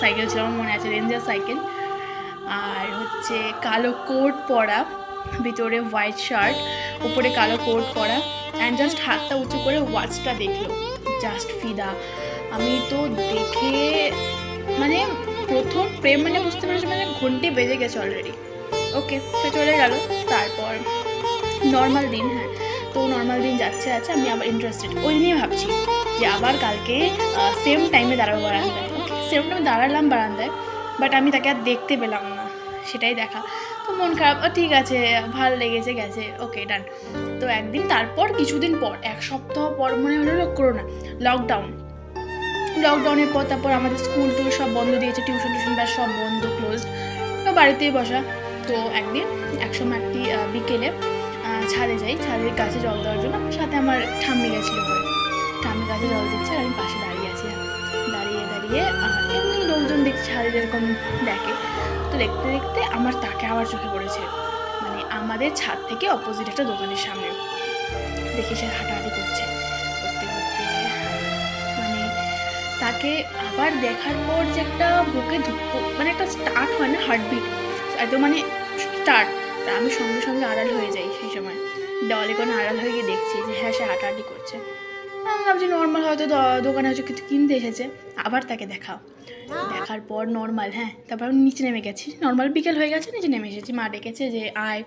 Cycle ছিল, আমার মনে আছে, রেঞ্জার সাইকেল। আর হচ্ছে কালো কোট পরা, ভিতরে হোয়াইট শার্ট, উপরে কালো কোট পরা, অ্যান্ড জাস্ট হাতটা উঁচু করে ওয়াচটা দেখলো, জাস্ট ফিদা। আমি তো দেখে মানে প্রথম প্রেম মানে বুঝতে পেরেছি, মানে ঘন্টি বেজে গেছে অলরেডি। ওকে, সে চলে গেল। তারপর নর্মাল দিন, হ্যাঁ, তো নর্মাল দিন যাচ্ছে আছে, আমি আবার ইন্টারেস্টেড ওই নিয়ে ভাবছি যে আবার কালকে সেম টাইমে দাঁড়াবো বারান্দায়। ওকে, সেম টাইমে দাঁড়ালাম বারান্দায়, বাট আমি তাকে আর দেখতে পেলাম না, সেটাই দেখা। তো মন খারাপ, ঠিক আছে, ভালো লেগেছে, গেছে, ওকে ডান। তো একদিন তারপর কিছুদিন পর, এক সপ্তাহ পর মনে হলো করোনা, লকডাউনের পর তারপর আমাদের স্কুল টুল সব বন্ধ দিয়েছে, টিউশন বা সব বন্ধ, ক্লোজড, তো বাড়িতেই বসা। তো একদিন একসময় একটি বিকেলে ছাদে যাই, ছাদের গাছে জল দেওয়ার জন্য, আমার সাথে আমার ঠাম্মি গেছিলো করে, ঠাম্মি গাছে জল দিচ্ছে আর আমি পাশে দাঁড়িয়ে আছি। দাঁড়িয়ে এমনি লোকজন দেখছি ছাদে যেরকম দেখে, তো দেখতে দেখতে আমার তাকে আবার চোখে পড়েছে, মানে আমাদের ছাদ থেকে অপোজিট একটা দোকানের সামনে দেখি সে হাঁটাহাঁটি করছে, করতে করতে মানে তাকে আবার দেখার পর যে একটা বুকে মানে একটা স্টার্ট হয় না, হার্টবিট একদম মানে স্টার্ট, আমি সঙ্গে সঙ্গে আড়াল হয়ে যাই। সেই সময় দেওয়ালে কোনো আড়াল হয়ে গিয়ে দেখছি যে হ্যাঁ, সে হাঁটাহাঁটি করছে। আমি ভাবছি নর্মাল, হয়তো দোকানে হয়তো কিছু কিনতে এসেছে। আবার তাকে দেখার পর নর্মাল, হ্যাঁ, তারপর আমি নিচে নেমে গেছি, নর্মাল বিকেল হয়ে গেছে, নিচে নেমে এসেছি, মা ডেকেছে যে আয়।